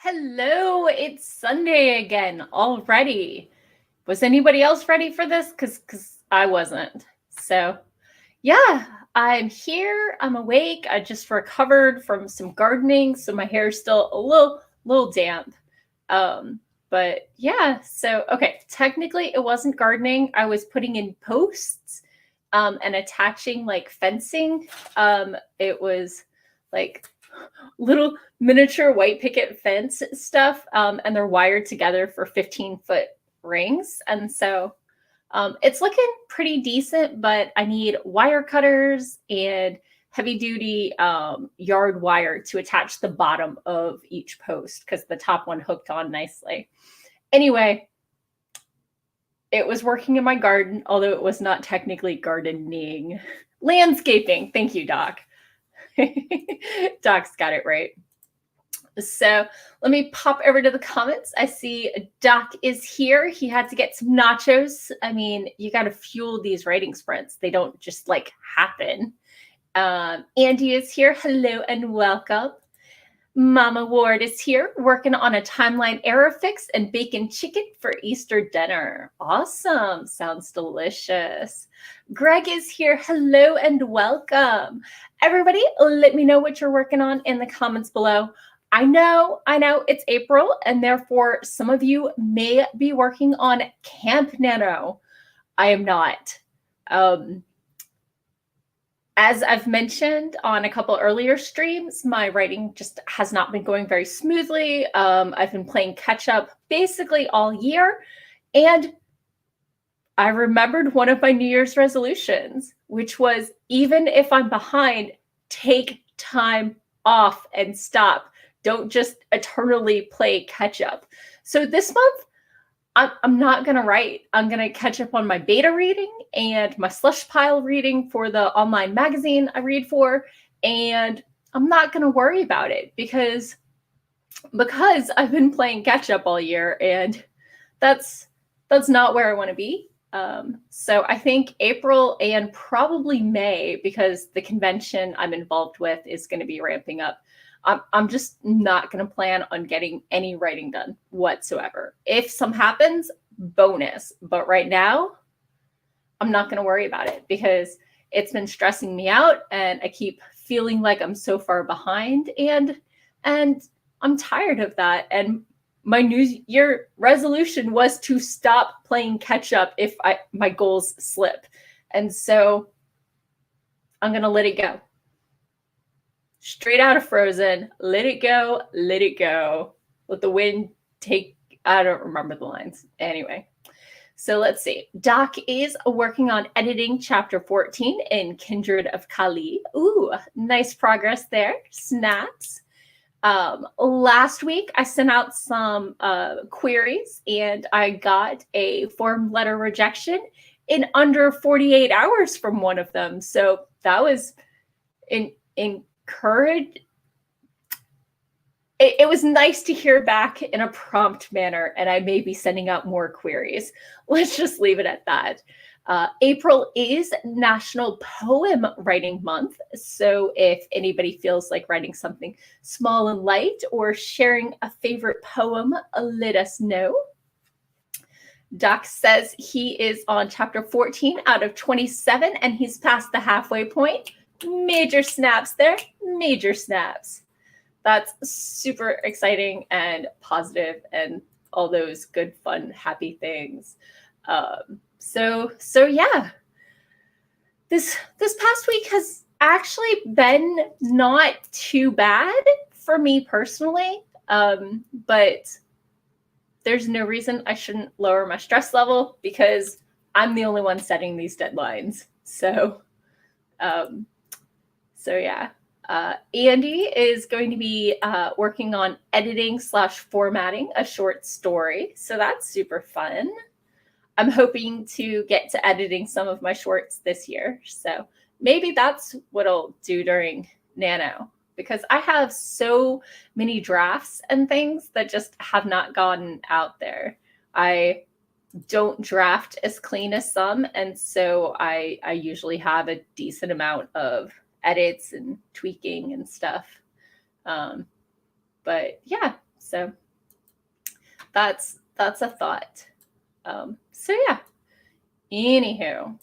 Hello, it's Sunday again already. Was anybody else ready for this? Cause I wasn't. So yeah, I'm here. I'm awake. I just recovered from some gardening, so my hair's still a little damp. Um, but yeah, so okay, technically it wasn't gardening. I was putting in posts and attaching like fencing. It was like little miniature white picket fence stuff, and they're wired together for 15-foot rings. And so it's looking pretty decent, but I need wire cutters and heavy duty yard wire to attach the bottom of each post because the top one hooked on nicely. Anyway, it was working in my garden, although it was not technically gardening. Landscaping. Thank you, Doc. Doc's got it right. So let me pop over to the comments. I see Doc is here. He had to get some nachos. I mean, you got to fuel these writing sprints. They don't just like happen. Andy is here. Hello and welcome. Mama Ward is here working on a timeline error fix and bacon chicken for Easter dinner. Awesome. Sounds delicious. Greg is here. Hello and welcome. Everybody, let me know what you're working on in the comments below. I know it's April, and therefore some of you may be working on Camp Nano. I am not. As I've mentioned on a couple earlier streams, my writing just has not been going very smoothly. I've been playing catch up basically all year, and I remembered one of my New Year's resolutions, which was even if I'm behind, take time off and stop. Don't just eternally play catch up. So this month, I'm not going to write. I'm going to catch up on my beta reading and my slush pile reading for the online magazine I read for. And I'm not going to worry about it because I've been playing catch up all year, and that's not where I want to be. So I think April and probably May, because the convention I'm involved with is going to be ramping up. I'm just not going to plan on getting any writing done whatsoever. If some happens, bonus. But right now, I'm not going to worry about it because it's been stressing me out, and I keep feeling like I'm so far behind, and I'm tired of that. And my New Year resolution was to stop playing catch up if my goals slip. And so I'm going to let it go. Straight out of Frozen, let it go, let it go. Let the wind take, I don't remember the lines. Anyway, so let's see. Doc is working on editing chapter 14 in Kindred of Kali. Ooh, nice progress there. Snaps. Last week, I sent out some queries, and I got a form letter rejection in under 48 hours from one of them. So that was encouraged. It was nice to hear back in a prompt manner, and I may be sending out more queries. Let's just leave it at that. April is National Poem Writing Month, so if anybody feels like writing something small and light or sharing a favorite poem, let us know. Doc says he is on chapter 14 out of 27, and he's past the halfway point. Major snaps there, major snaps. That's super exciting and positive and all those good, fun, happy things. So yeah, this past week has actually been not too bad for me personally, but there's no reason I shouldn't lower my stress level because I'm the only one setting these deadlines. So yeah. Andy is going to be working on editing / formatting a short story. So that's super fun. I'm hoping to get to editing some of my shorts this year. So maybe that's what I'll do during Nano, because I have so many drafts and things that just have not gotten out there. I don't draft as clean as some, and so I usually have a decent amount of edits and tweaking and stuff. But yeah, So that's a thought. So yeah. Anywho,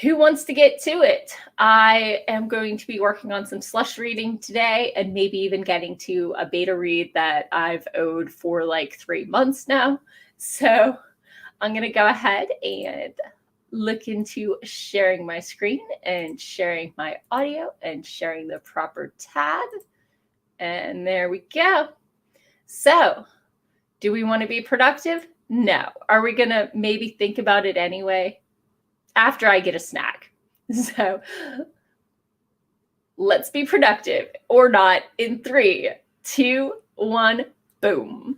who wants to get to it? I am going to be working on some slush reading today and maybe even getting to a beta read that I've owed for like 3 months now. So I'm going to go ahead and look into sharing my screen and sharing my audio and sharing the proper tab. And there we go. So, do we want to be productive? No. Are we going to maybe think about it anyway? After I get a snack. So let's be productive or not in 3, 2, 1, boom.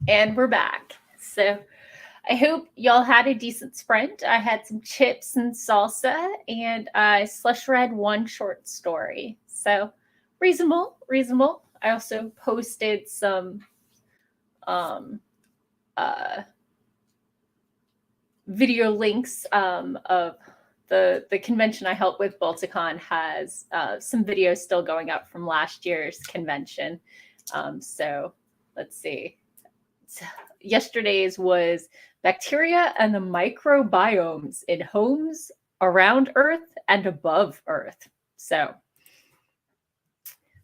And we're back. So I hope y'all had a decent sprint. I had some chips and salsa, and I slush read one short story. So reasonable, reasonable. I also posted some video links of the convention I helped with. Balticon has some videos still going up from last year's convention. So let's see. Yesterday's was bacteria and the microbiomes in homes around Earth and above Earth. So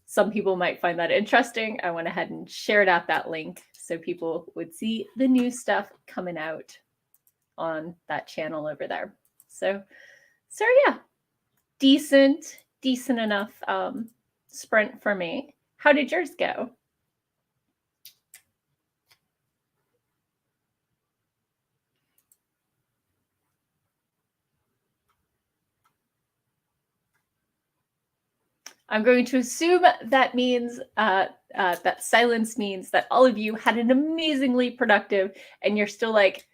some people might find that interesting. I went ahead and shared out that link so people would see the new stuff coming out on that channel over there. So yeah, decent enough sprint for me. How did yours go? I'm going to assume that means that silence means that all of you had an amazingly productive, and you're still like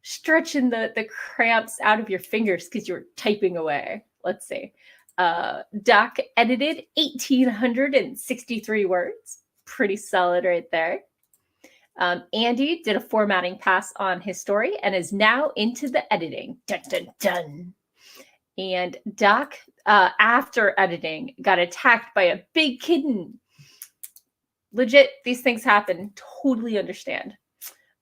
stretching the cramps out of your fingers because you're typing away. Let's see. Doc edited 1,863 words. Pretty solid right there. Andy did a formatting pass on his story and is now into the editing. Dun, dun, dun. And Doc, after editing, got attacked by a big kitten. Legit, these things happen. Totally understand.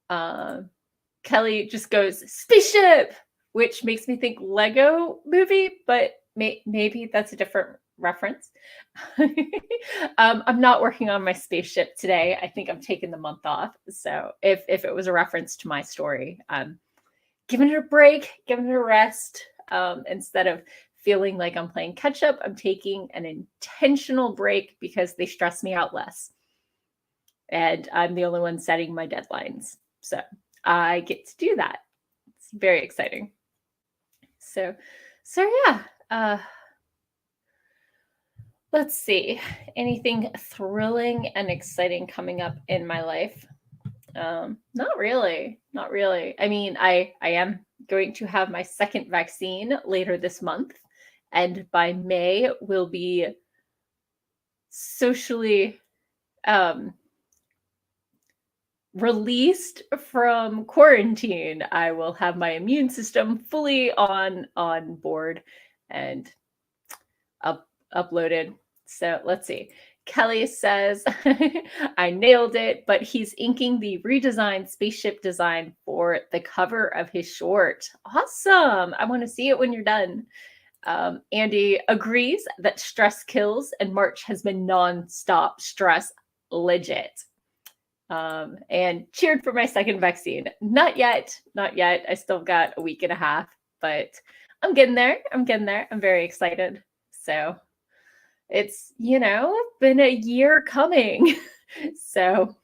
Kelly just goes, spaceship, which makes me think Lego movie, but maybe that's a different reference. I'm not working on my spaceship today. I think I'm taking the month off. So if it was a reference to my story, giving it a break, giving it a rest. Instead of feeling like I'm playing catch up, I'm taking an intentional break because they stress me out less. And I'm the only one setting my deadlines. So I get to do that. It's very exciting. So yeah. Let's see. Anything thrilling and exciting coming up in my life? Not really. I mean, I am going to have my second vaccine later this month, and by May will be socially released from quarantine. I will have my immune system fully on board and uploaded. So let's see. Kelly says, I nailed it, but he's inking the redesigned spaceship design for the cover of his short. Awesome. I want to see it when you're done. Andy agrees that stress kills, and March has been nonstop stress, legit. And cheered for my second vaccine. Not yet. I still got a week and a half, but I'm getting there. I'm very excited. So it's, been a year coming. So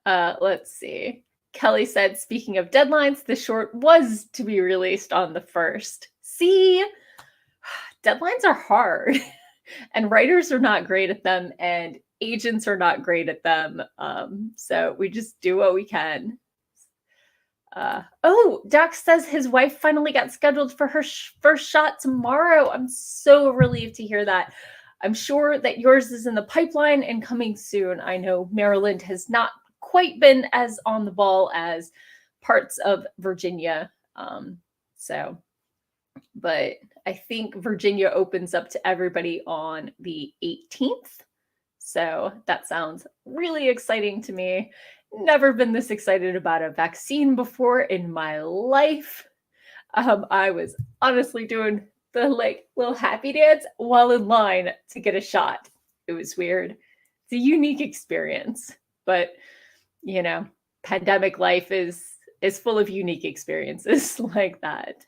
let's see. Kelly said, speaking of deadlines, the short was to be released on the 1st. See, deadlines are hard and writers are not great at them and agents are not great at them. So we just do what we can. Doc says his wife finally got scheduled for her first shot tomorrow. I'm so relieved to hear that. I'm sure that yours is in the pipeline and coming soon. I know Maryland has not quite been as on the ball as parts of Virginia. But I think Virginia opens up to everybody on the 18th. So that sounds really exciting to me. Never been this excited about a vaccine before in my life. I was honestly doing the little happy dance while in line to get a shot. It was weird. It's a unique experience, but pandemic life is full of unique experiences like that.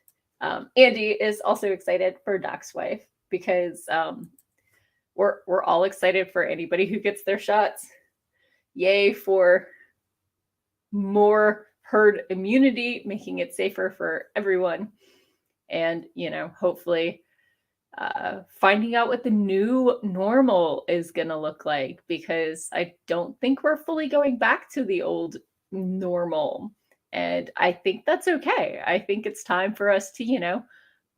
Andy is also excited for Doc's wife because we're all excited for anybody who gets their shots. Yay for more herd immunity, making it safer for everyone. And, hopefully finding out what the new normal is going to look like, because I don't think we're fully going back to the old normal. And I think that's okay. I think it's time for us to,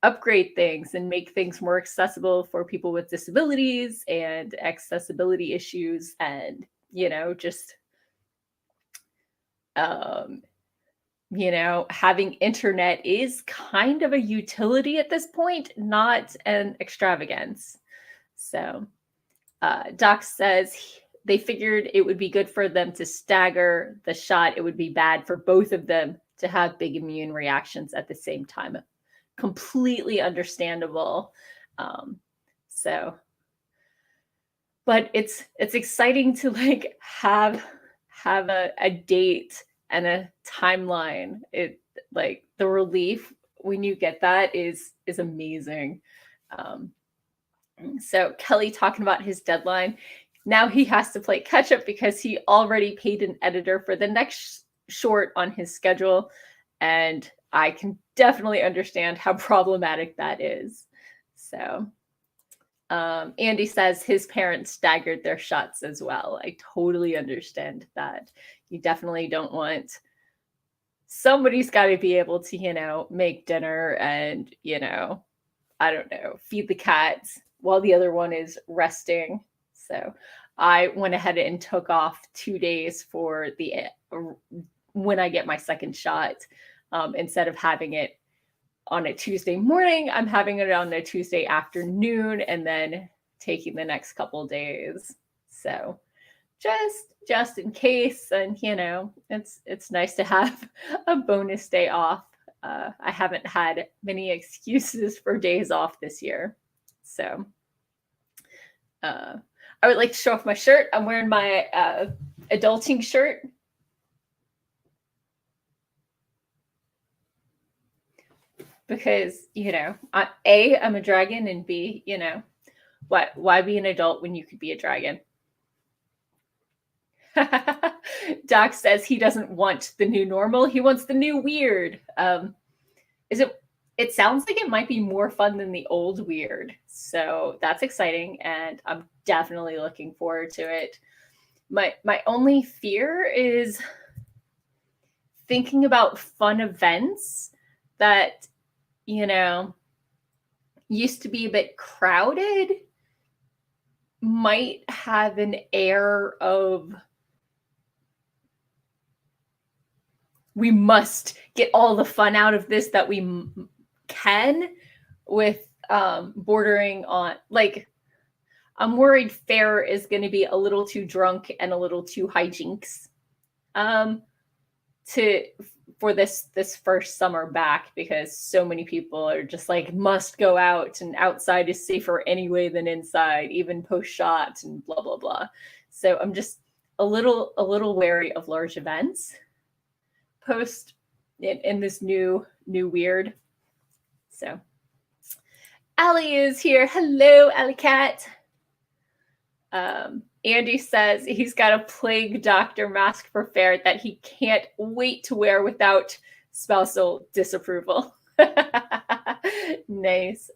upgrade things and make things more accessible for people with disabilities and accessibility issues, and, just um, having internet is kind of a utility at this point, not an extravagance. So, Doc says they figured it would be good for them to stagger the shot. It would be bad for both of them to have big immune reactions at the same time. Completely understandable. So, but it's exciting to like have a date and a timeline. It, like, the relief when you get that is amazing. So Kelly talking about his deadline. Now he has to play catch up because he already paid an editor for the next short on his schedule, and I can definitely understand how problematic that is. So Andy says his parents staggered their shots as well. I totally understand that. You definitely don't want, somebody's got to be able to, make dinner and, I don't know, feed the cats while the other one is resting. So I went ahead and took off 2 days for when I get my second shot. Instead of having it on a Tuesday morning, I'm having it on a Tuesday afternoon and then taking the next couple days. So just in case, and it's nice to have a bonus day off. I haven't had many excuses for days off this year. So I would like to show off my shirt. I'm wearing my adulting shirt. Because, I'm a dragon, and B, why be an adult when you could be a dragon? Doc says he doesn't want the new normal. He wants the new weird. It sounds like it might be more fun than the old weird. So that's exciting, and I'm definitely looking forward to it. My only fear is thinking about fun events that, used to be a bit crowded, might have an air of, we must get all the fun out of this that we can, with bordering on, like, I'm worried fair is going to be a little too drunk and a little too hijinks for this first summer back, because so many people are just like, must go out, and outside is safer anyway than inside, even post shot, and blah blah blah. So I'm just a little wary of large events post in this new weird. So Allie is here. Hello, Alley Cat. Andy says he's got a plague doctor mask for fair that he can't wait to wear without spousal disapproval. Nice.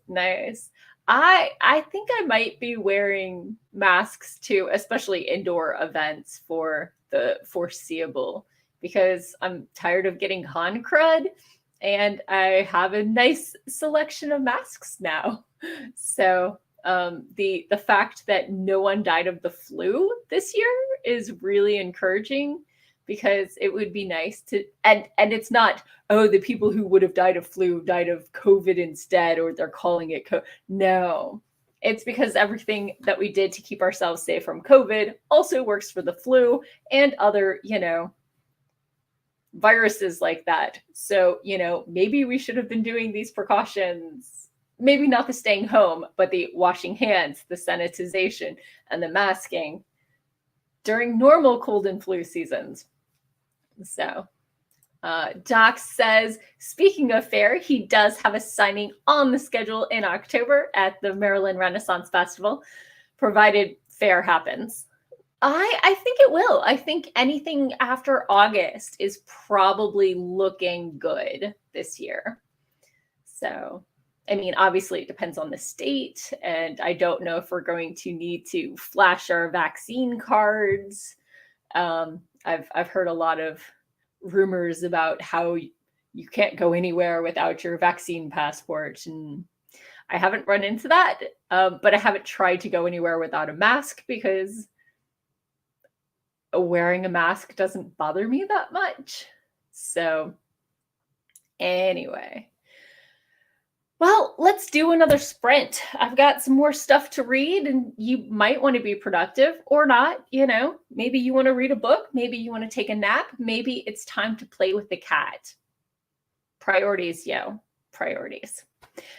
I think I might be wearing masks too, especially indoor events, for the foreseeable, because I'm tired of getting con crud, and I have a nice selection of masks now. So the fact that no one died of the flu this year is really encouraging, because it would be nice to, and it's not, oh, the people who would have died of flu died of COVID instead, or they're calling it no, it's because everything that we did to keep ourselves safe from COVID also works for the flu and other, viruses like that. So, maybe we should have been doing these precautions. Maybe not the staying home, but the washing hands, the sanitization, and the masking during normal cold and flu seasons. So Doc says, speaking of fair, he does have a signing on the schedule in October at the Maryland Renaissance Festival, provided fair happens. I think it will. I think anything after August is probably looking good this year. So I mean, obviously, it depends on the state, and I don't know if we're going to need to flash our vaccine cards. I've heard a lot of rumors about how you can't go anywhere without your vaccine passport, and I haven't run into that, but I haven't tried to go anywhere without a mask because wearing a mask doesn't bother me that much. So, anyway. Well, let's do another sprint. I've got some more stuff to read, and you might want to be productive or not. Maybe you want to read a book, maybe you want to take a nap, maybe it's time to play with the cat. Priorities, priorities.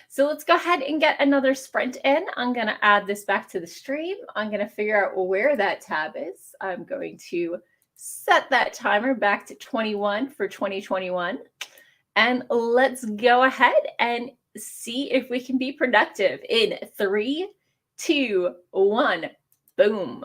So let's go ahead and get another sprint in. I'm going to add this back to the stream. I'm going to figure out where that tab is. I'm going to set that timer back to 21 for 2021. And let's go ahead and see if we can be productive in 3, 2, 1. Boom.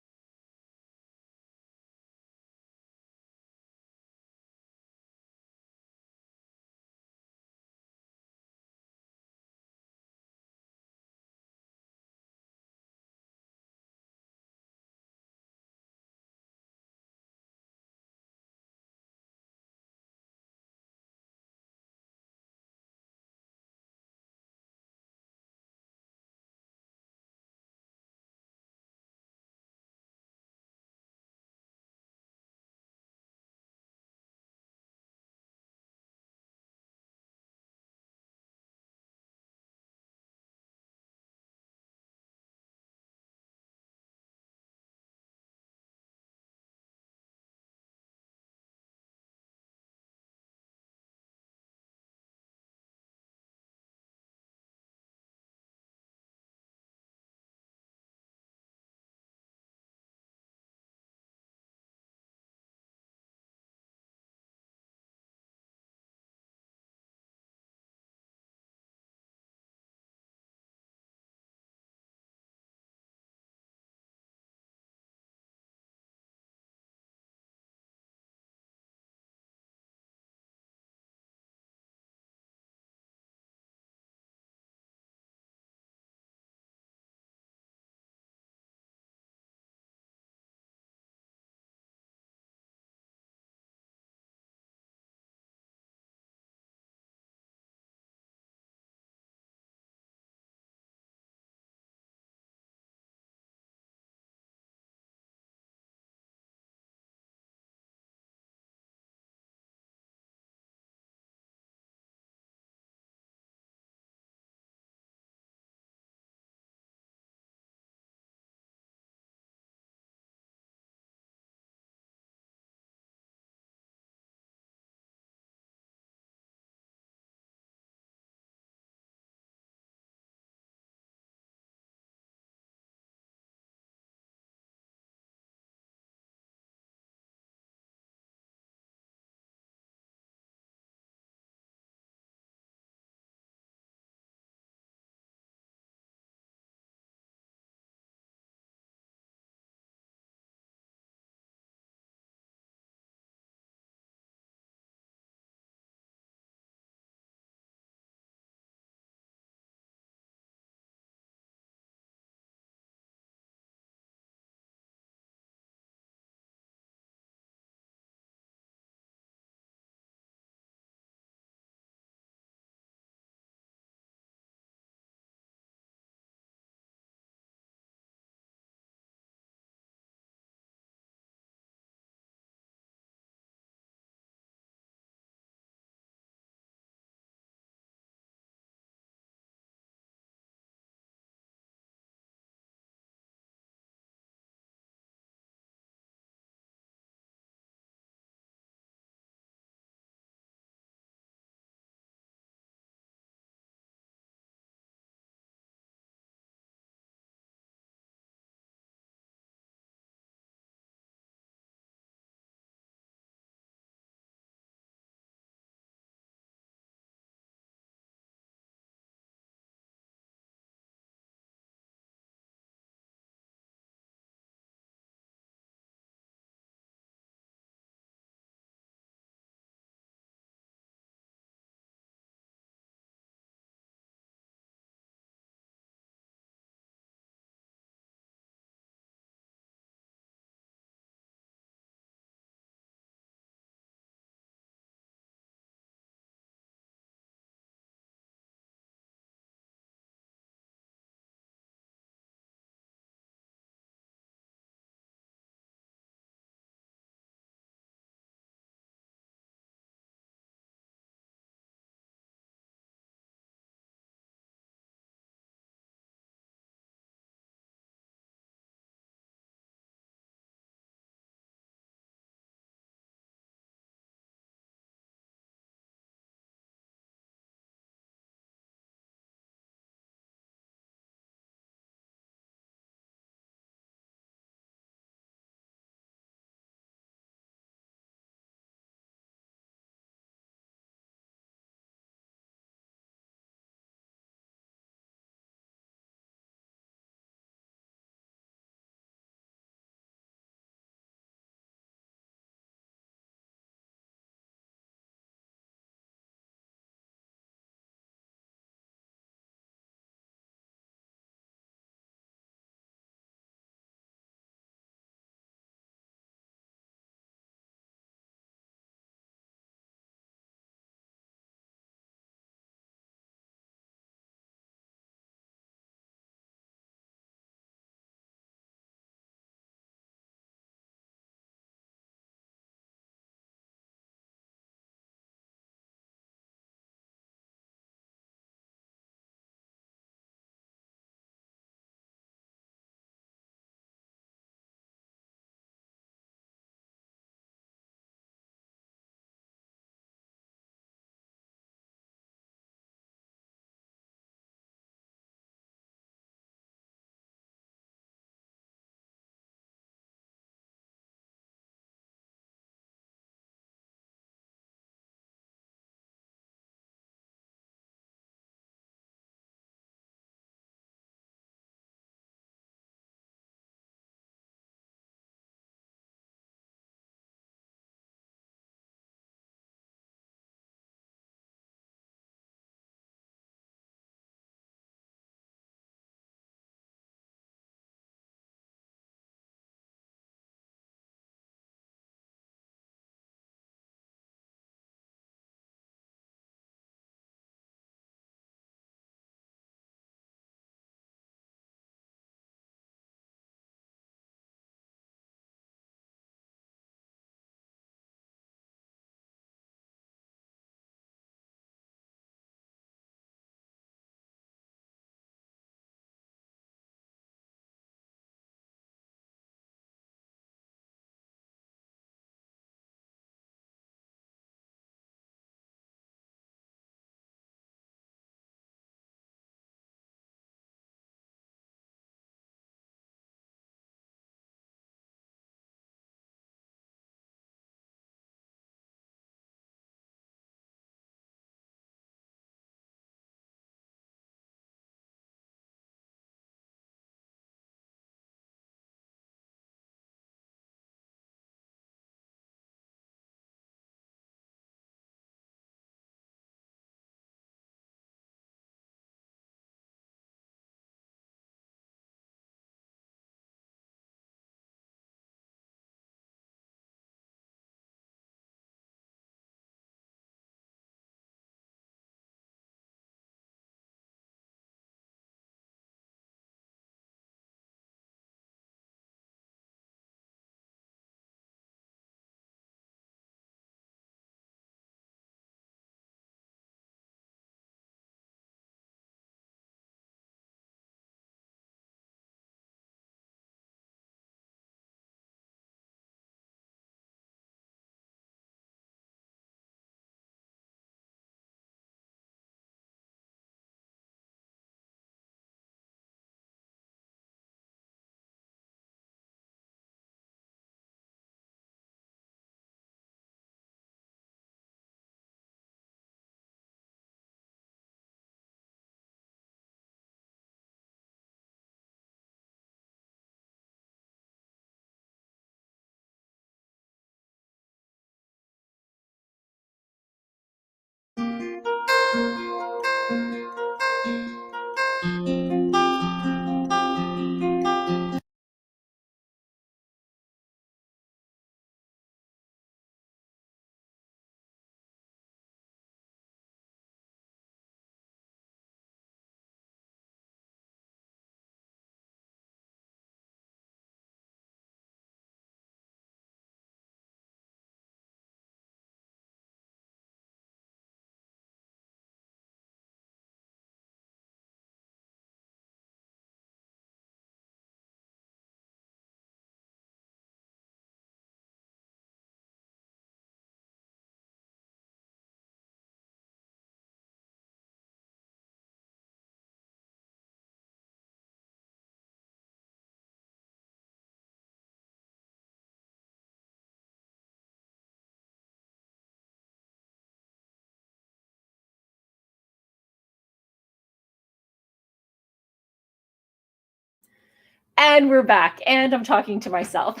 And we're back, and I'm talking to myself.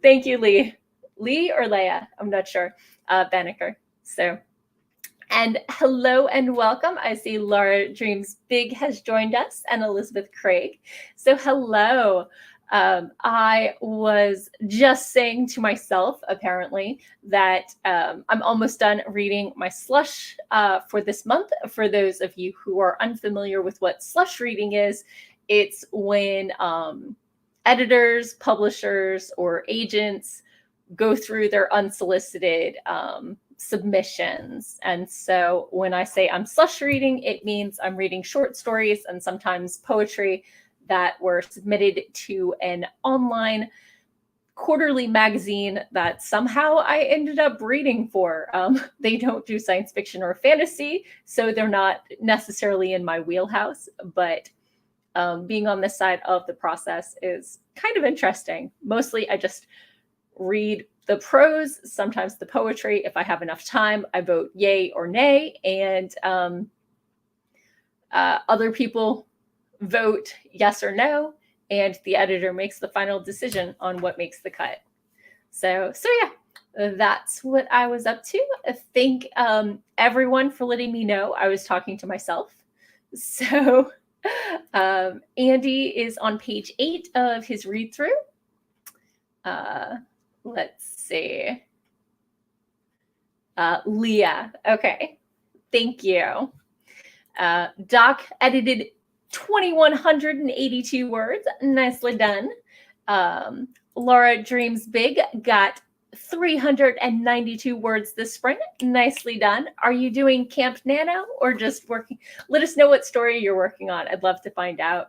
Thank you, Lee. Lee or Leah? I'm not sure. Banneker. So, and hello and welcome. I see Laura Dreams Big has joined us and Elizabeth Craig. So hello. I was just saying to myself, apparently, that I'm almost done reading my slush for this month. For those of you who are unfamiliar with what slush reading is, it's when editors, publishers, or agents go through their unsolicited submissions. And so when I say I'm slush reading, it means I'm reading short stories and sometimes poetry that were submitted to an online quarterly magazine that somehow I ended up reading for. They don't do science fiction or fantasy, so they're not necessarily in my wheelhouse, but being on this side of the process is kind of interesting. Mostly I just read the prose, sometimes the poetry. If I have enough time, I vote yay or nay, and other people vote yes or no, and the editor makes the final decision on what makes the cut. So yeah, that's what I was up to. Thank everyone for letting me know I was talking to myself. So Andy is on page 8 of his read through. Let's see. Leah. Okay. Thank you. Doc edited 2,182 words. Nicely done. Laura Dreams Big got 392 words this spring. Nicely done. Are you doing Camp Nano or just working? Let us know what story you're working on. I'd love to find out.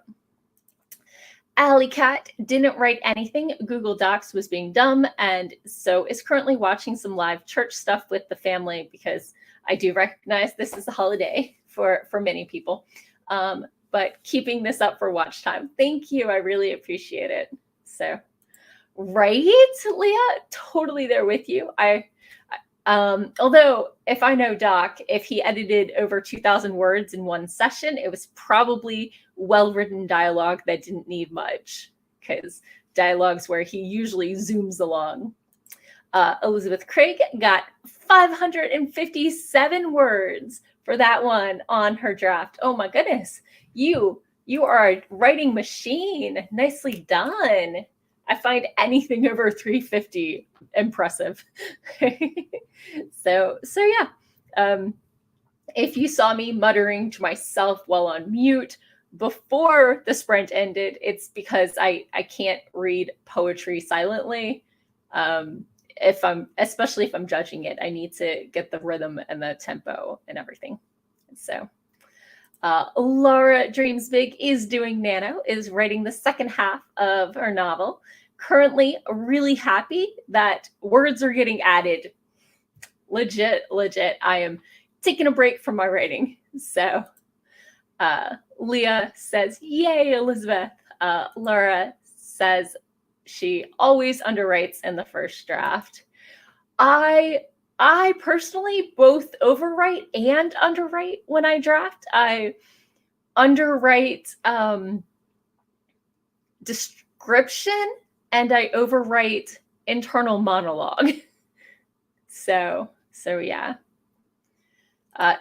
Alley Cat didn't write anything. Google Docs was being dumb, and so is currently watching some live church stuff with the family, because I do recognize this is a holiday for many people. But keeping this up for watch time. Thank you. I really appreciate it. So, right, Leah? Totally there with you. Although if I know Doc, if he edited over 2,000 words in one session, it was probably well-written dialogue that didn't need much, because dialogue's where he usually zooms along. Elizabeth Craig got 557 words for that one on her draft. Oh my goodness. You are a writing machine. Nicely done. I find anything over 350 impressive. So yeah. If you saw me muttering to myself while on mute before the sprint ended, it's because I can't read poetry silently. Especially if I'm judging it, I need to get the rhythm and the tempo and everything. So Laura Dreams Big is doing Nano, is writing the second half of her novel. Currently really happy that words are getting added. Legit. I am taking a break from my writing. So Leah says, yay, Elizabeth. Laura says she always underwrites in the first draft. I personally both overwrite and underwrite when I draft. I underwrite description, and I overwrite internal monologue. So yeah.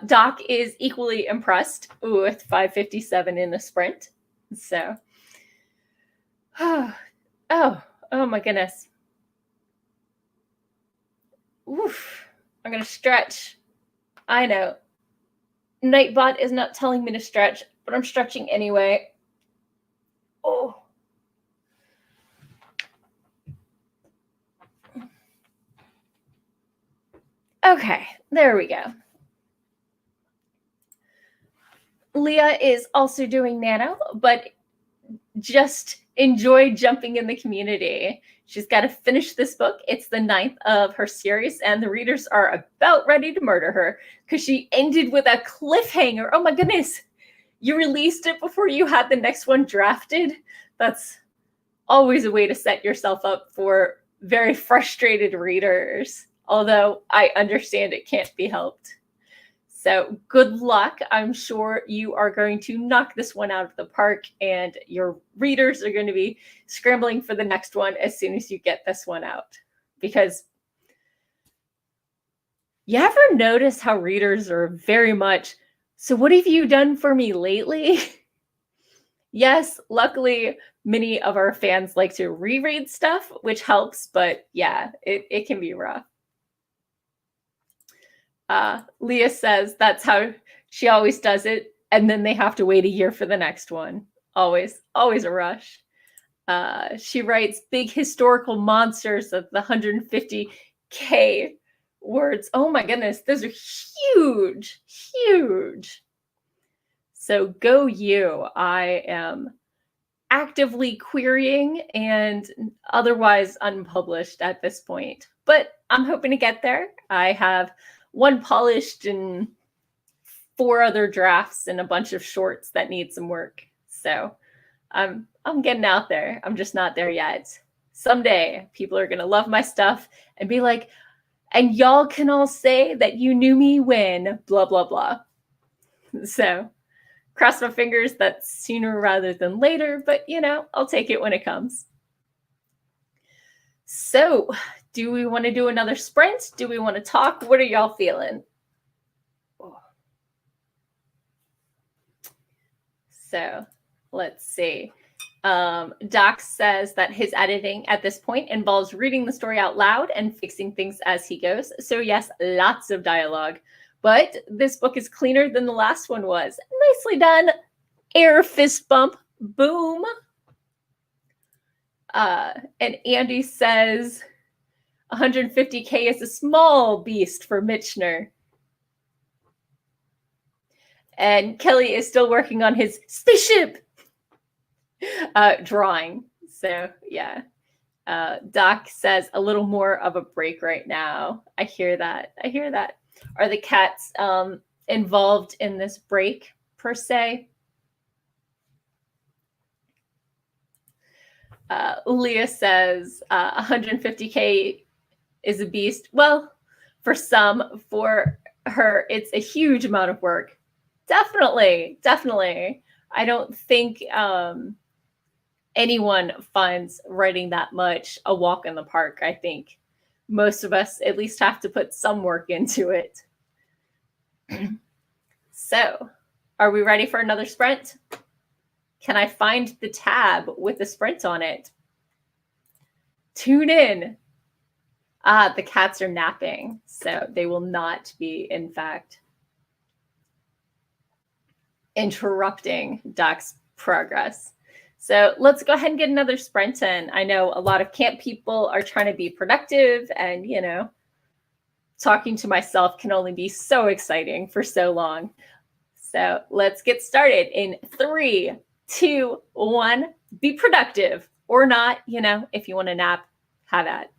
Doc is equally impressed with 557 in the sprint. So, oh my goodness. Oof, I'm gonna stretch. I know. Nightbot is not telling me to stretch, but I'm stretching anyway. Oh. Okay, there we go. Leah is also doing Nano, but just enjoy jumping in the community. She's got to finish this book. It's the 9th of her series, and the readers are about ready to murder her because she ended with a cliffhanger. Oh my goodness. You released it before you had the next one drafted? That's always a way to set yourself up for very frustrated readers, although I understand it can't be helped. So good luck. I'm sure you are going to knock this one out of the park, and your readers are going to be scrambling for the next one as soon as you get this one out. Because you ever notice how readers are very much, so what have you done for me lately? Yes, luckily, many of our fans like to reread stuff, which helps, but yeah, it can be rough. Leah says that's how she always does it, and then they have to wait a year for the next one. Always a rush. She writes big historical monsters of the 150K words. Oh my goodness, those are huge, huge. So go you. I am actively querying and otherwise unpublished at this point, but I'm hoping to get there. I have one polished and 4 other drafts and a bunch of shorts that need some work. So I'm getting out there. I'm just not there yet. Someday people are gonna love my stuff and be like, and y'all can all say that you knew me when blah blah blah. So cross my fingers that's sooner rather than later, but I'll take it when it comes. So, do we want to do another sprint? Do we want to talk? What are y'all feeling? So, let's see. Doc says that his editing at this point involves reading the story out loud and fixing things as he goes. So, yes, lots of dialogue. But this book is cleaner than the last one was. Nicely done. Air fist bump. Boom. And Andy says 150K is a small beast for Mitchner. And Kelly is still working on his spaceship drawing. So, yeah. Doc says a little more of a break right now. I hear that. Are the cats involved in this break, per se? Leah says 150K is a beast. Well, for some, for her, it's a huge amount of work. Definitely. I don't think anyone finds writing that much a walk in the park. I think most of us at least have to put some work into it. So, are we ready for another sprint? Can I find the tab with the sprint on it? Tune in. The cats are napping, so they will not be, in fact, interrupting Doc's progress. So let's go ahead and get another sprint in. I know a lot of camp people are trying to be productive, and talking to myself can only be so exciting for so long. So let's get started in 3, 2, 1. Be productive or not. If you want to nap, have at.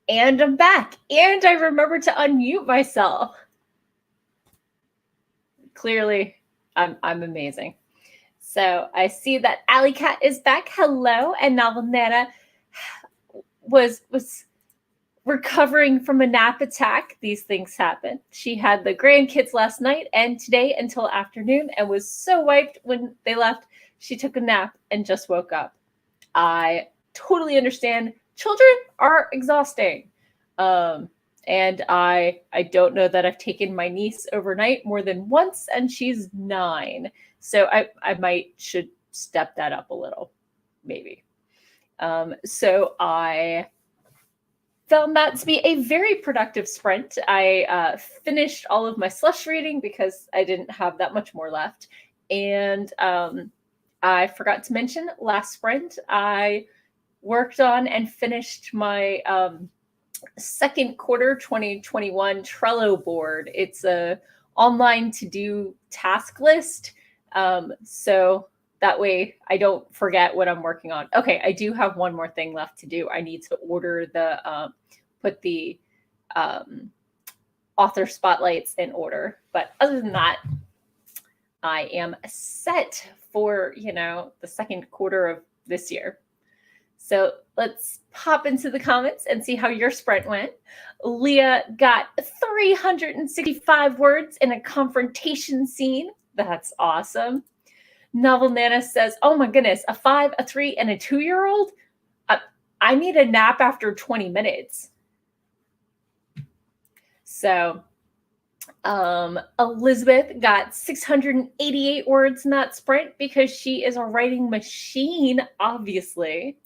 And I'm back. And I remembered to unmute myself. Clearly, I'm amazing. So I see that Alley Cat is back. Hello. And Novel Nana was recovering from a nap attack. These things happen. She had the grandkids last night and today until afternoon and was so wiped when they left. She took a nap and just woke up. I totally understand. Children are exhausting. And I don't know that I've taken my niece overnight more than once, and she's 9. So I should step that up a little, maybe. So I found that to be a very productive sprint. I finished all of my slush reading because I didn't have that much more left. And I forgot to mention last sprint, I worked on and finished my second quarter 2021 Trello board. It's a online to-do task list. So that way I don't forget what I'm working on. Okay, I do have one more thing left to do. I need to order put the author spotlights in order. But other than that, I am set for, the second quarter of this year. So let's pop into the comments and see how your sprint went. Leah got 365 words in a confrontation scene. That's awesome. Novel Nana says, oh my goodness, a 5, a 3, and a 2-year-old? I need a nap after 20 minutes. So Elizabeth got 688 words in that sprint because she is a writing machine, obviously.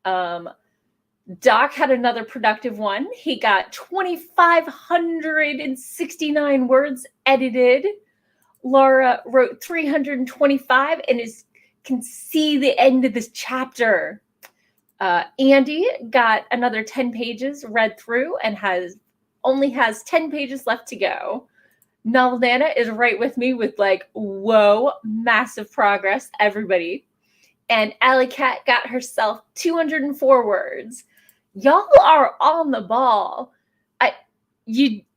Doc had another productive one. He got 2,569 words edited. Laura wrote 325 and can see the end of this chapter. Andy got another 10 pages read through and only has 10 pages left to go. Novel Nana is right with me with whoa, massive progress, everybody. And Alley Cat got herself 204 words. Y'all are on the ball.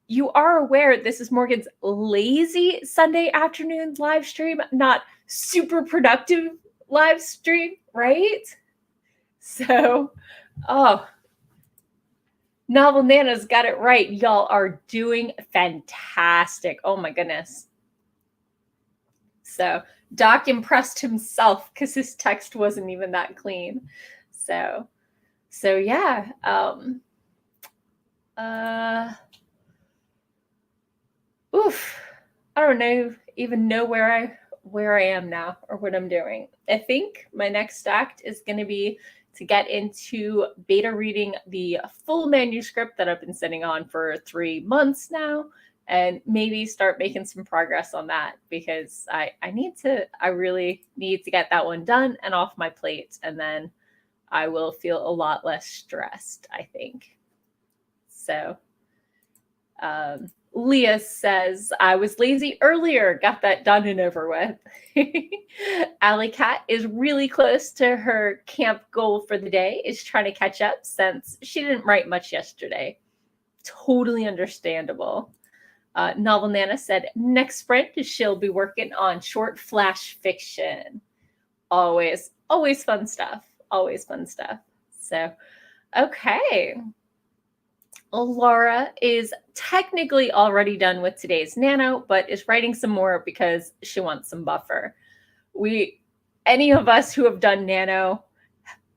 You are aware this is Morgan's lazy Sunday afternoon live stream, not super productive live stream, right? So, Novel Nana's got it right. Y'all are doing fantastic. Oh my goodness. So Doc impressed himself because his text wasn't even that clean. So yeah. I don't even know where I am now or what I'm doing. I think my next act is going to be to get into beta reading the full manuscript that I've been sitting on for 3 months now, and maybe start making some progress on that because I really need to get that one done and off my plate, and then I will feel a lot less stressed, I think. So Leah says, I was lazy earlier, got that done and over with. Alley Cat is really close to her camp goal for the day, is trying to catch up since she didn't write much yesterday. Totally understandable. Novel Nana said, next sprint, she'll be working on short flash fiction. Always fun stuff. Always fun stuff. So, okay. Laura is technically already done with today's Nano, but is writing some more because she wants some buffer. Any of us who have done Nano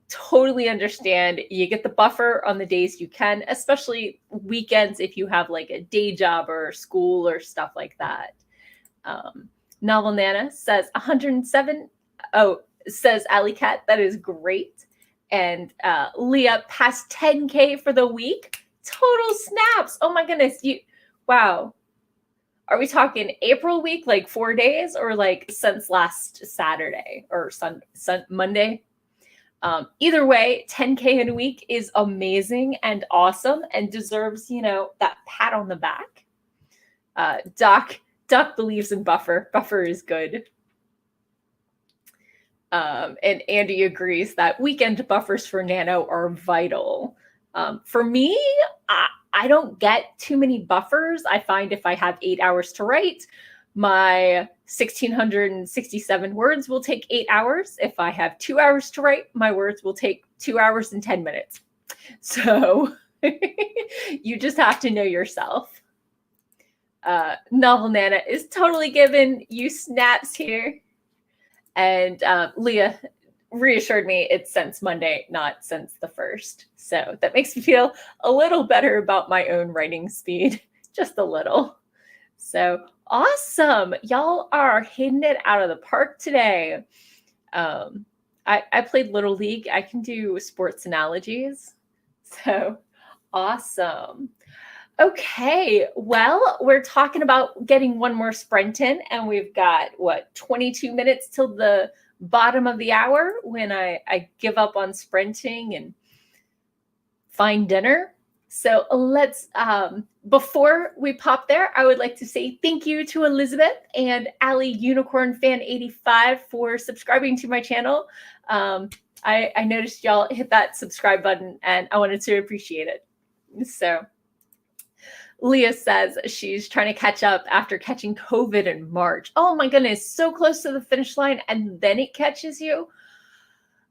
totally understand. You get the buffer on the days you can, especially weekends if you have like a day job or school or stuff like that. Novel Nana says 107. Oh, says Alley Cat, that is great. And Leah passed 10K for the week. Total snaps. Oh my goodness. Wow. Are we talking April week, like 4 days, or like since last Saturday or Monday? Either way, 10K in a week is amazing and awesome and deserves, that pat on the back. Doc believes in buffer. Buffer is good. And Andy agrees that weekend buffers for Nano are vital. For me, I don't get too many buffers. I find if I have 8 hours to write, my 1,667 words will take 8 hours. If I have 2 hours to write, my words will take 2 hours and 10 minutes. So you just have to know yourself. Novel Nana is totally giving you snaps here. And Leah reassured me it's since Monday, not since the 1st. So that makes me feel a little better about my own writing speed, just a little. So awesome. Y'all are hitting it out of the park today. I played Little League. I can do sports analogies. So awesome. Okay, well, we're talking about getting one more sprint in, and we've got, 22 minutes till the bottom of the hour when I give up on sprinting and find dinner. So let's, before we pop there, I would like to say thank you to Elizabeth and Allie Unicorn Fan 85 for subscribing to my channel. I noticed y'all hit that subscribe button, and I wanted to appreciate it. So Leah says she's trying to catch up after catching COVID in March. Oh my goodness, so close to the finish line, and then it catches you.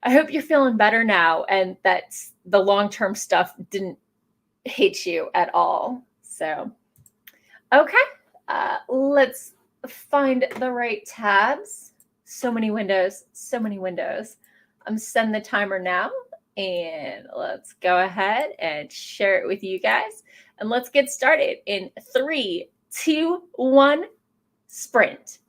I hope you're feeling better now and that the long-term stuff didn't hit you at all. So, okay, let's find the right tabs. So many windows, so many windows. I'm setting the timer now, and let's go ahead and share it with you guys. And let's get started in 3, 2, 1, sprint.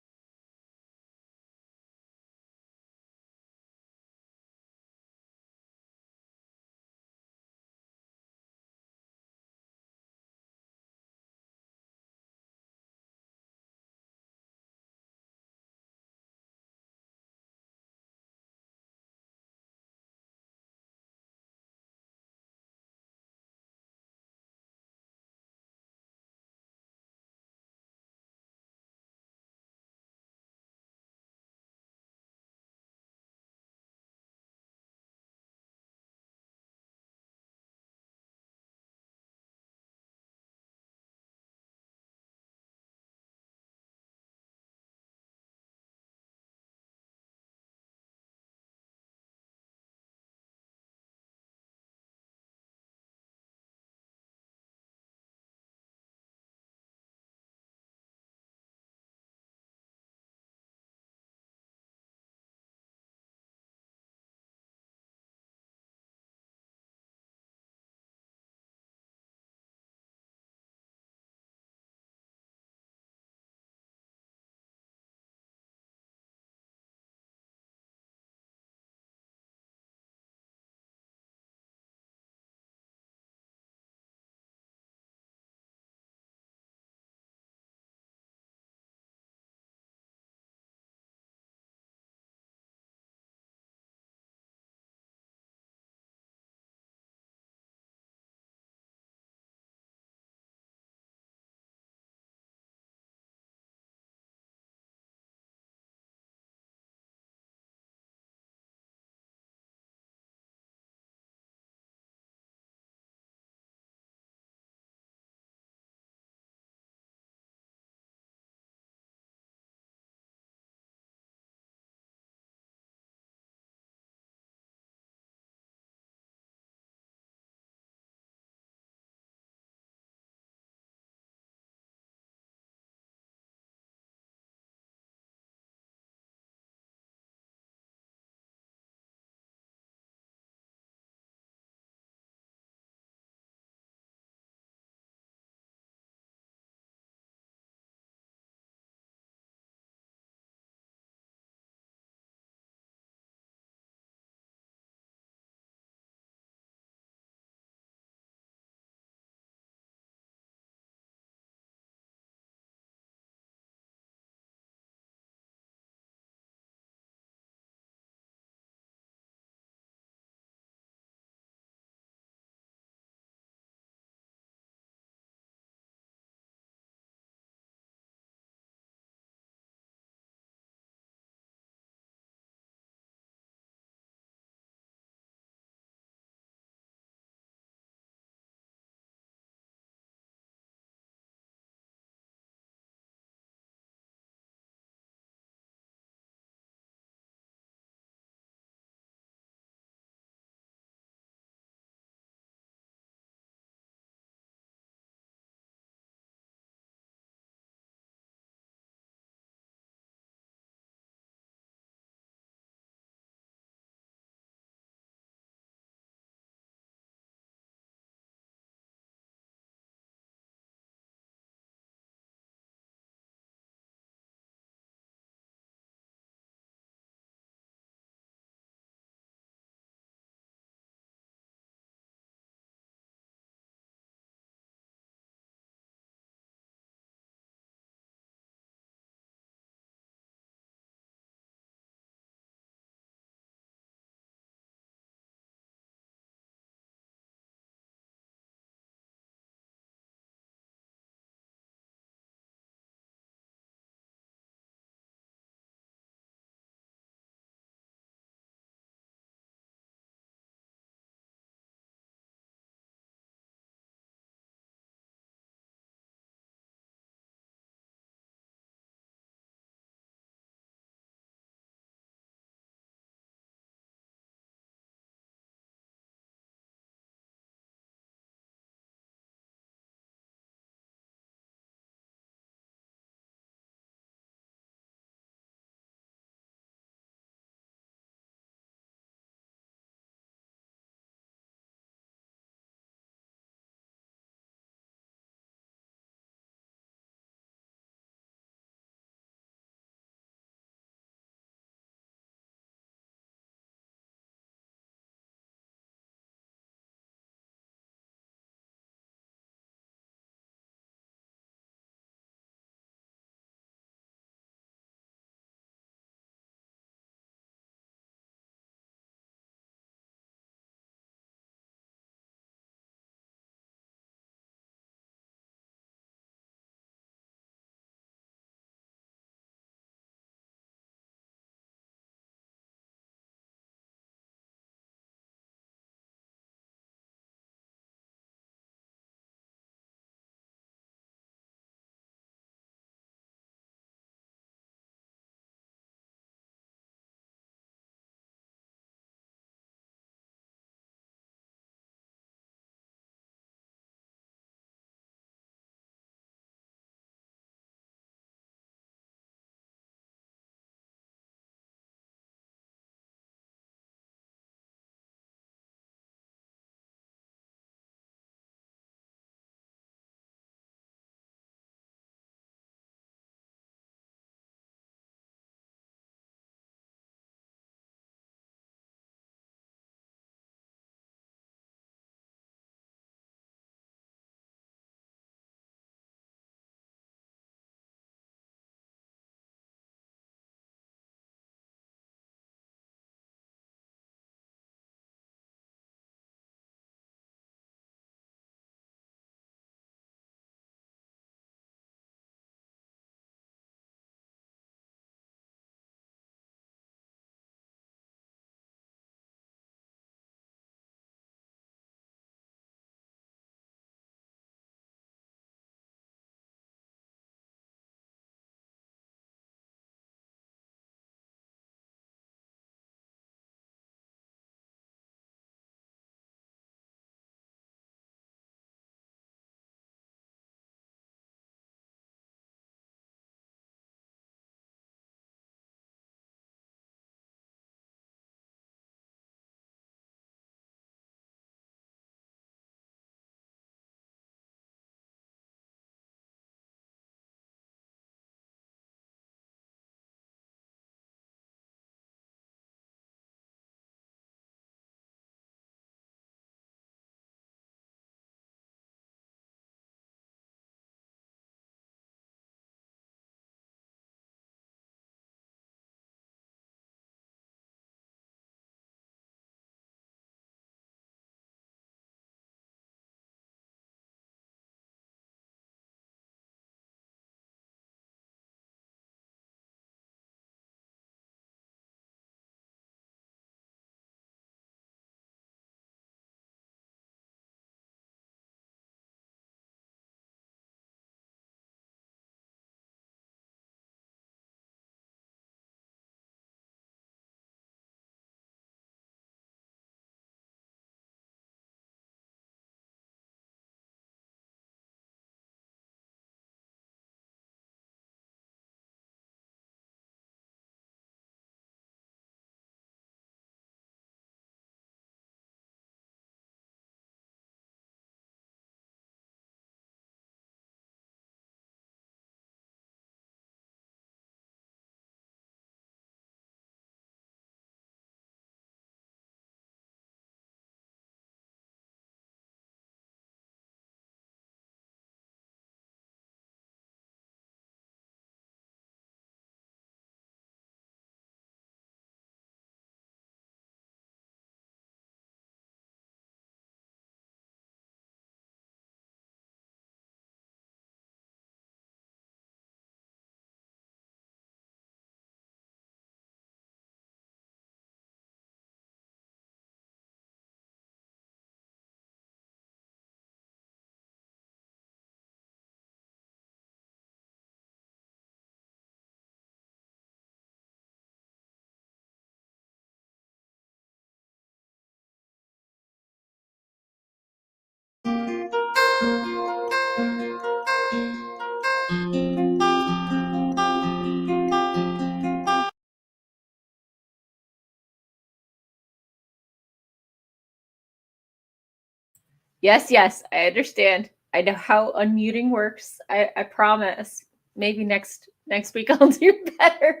Yes, yes, I understand. I know how unmuting works. I promise. Maybe next week I'll do better.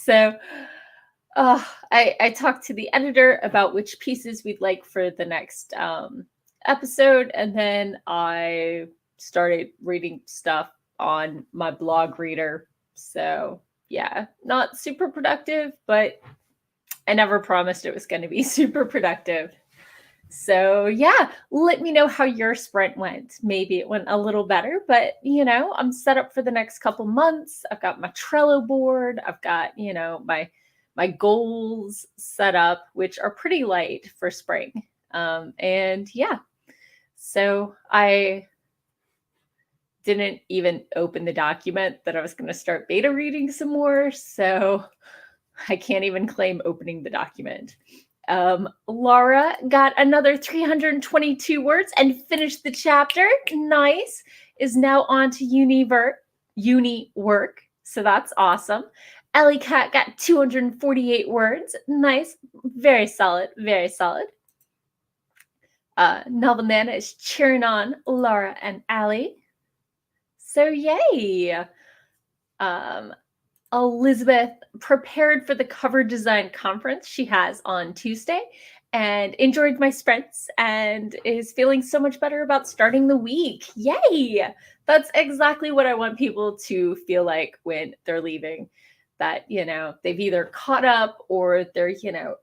So, I talked to the editor about which pieces we'd like for the next episode, and then I started reading stuff on my blog reader. So, yeah, not super productive, but I never promised it was going to be super productive. So, yeah, let me know how your sprint went. Maybe it went a little better, but I'm set up for the next couple months. I've got my Trello board. I've got, my goals set up, which are pretty light for spring. And yeah, so I didn't even open the document that I was going to start beta reading some more. So I can't even claim opening the document. Laura got another 322 words and finished the chapter. Nice. Is now on to uni work. So that's awesome. Ellie Cat got 248 words. Nice. Very solid. Very solid. Novel Nana is cheering on Laura and Allie. So yay. Elizabeth prepared for the cover design conference she has on Tuesday and enjoyed my sprints and is feeling so much better about starting the week. Yay! That's exactly what I want people to feel like when they're leaving. That, they've either caught up or they're,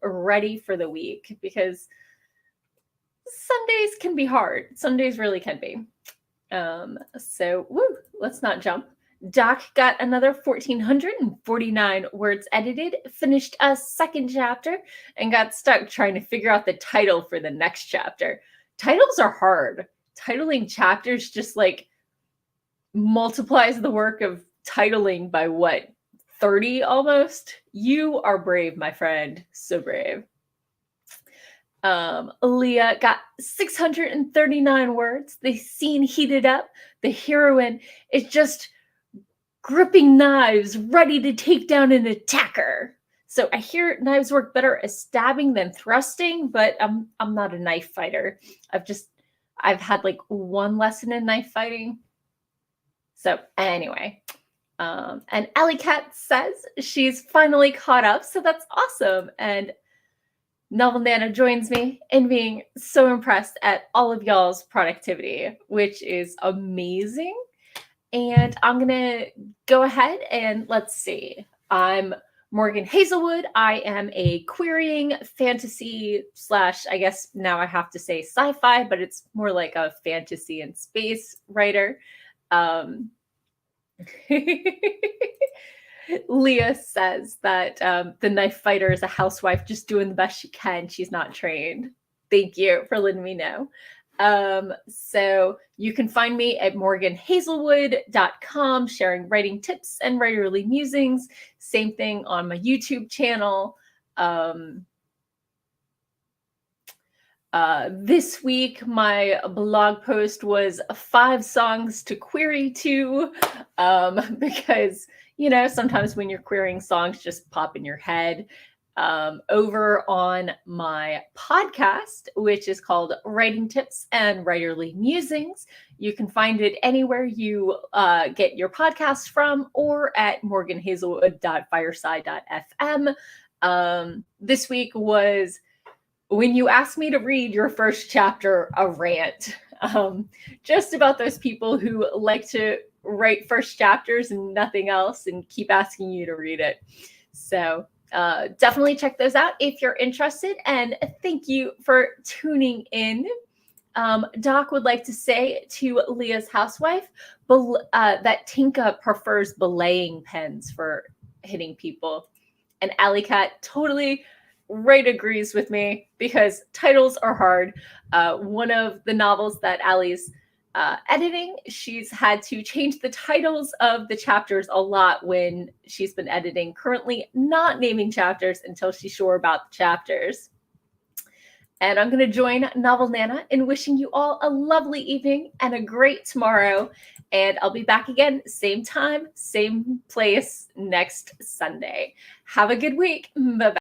ready for the week, because some days can be hard. Some days really can be. So, let's not jump. Doc got another 1,449 words edited, finished a second chapter, and got stuck trying to figure out the title for the next chapter. Titles are hard. Titling chapters just multiplies the work of titling by 30 almost? You are brave, my friend. So brave. Leah got 639 words. The scene heated up. The heroine is just gripping knives, ready to take down an attacker. So I hear knives work better as stabbing than thrusting, but I'm not a knife fighter. I've had one lesson in knife fighting. So anyway, and Ellie Cat says she's finally caught up, so that's awesome. And Novel Nana joins me in being so impressed at all of y'all's productivity, which is amazing. And I'm going to go ahead and let's see. I'm Morgan Hazelwood. I am a querying fantasy / I guess now I have to say sci-fi, but it's more like a fantasy and space writer. Leah says that the knife fighter is a housewife just doing the best she can. She's not trained. Thank you for letting me know. So you can find me at morganhazelwood.com, sharing writing tips and writerly musings. Same thing on my YouTube channel. This week, my blog post was 5 songs to query to, because, sometimes when you're querying, songs just pop in your head. Over on my podcast, which is called Writing Tips and Writerly Musings. You can find it anywhere you get your podcast from, or at morganhazelwood.fireside.fm. This week was when you asked me to read your first chapter, a rant. Just about those people who like to write first chapters and nothing else and keep asking you to read it. So definitely check those out if you're interested. And thank you for tuning in. Doc would like to say to Leah's housewife that Tinka prefers belaying pens for hitting people. And Alley Cat totally agrees with me, because titles are hard. One of the novels that Allie's editing, she's had to change the titles of the chapters a lot when she's been editing. Currently not naming chapters until she's sure about the chapters. And I'm going to join Novel Nana in wishing you all a lovely evening and a great tomorrow. And I'll be back again, same time, same place next Sunday. Have a good week. Bye-bye.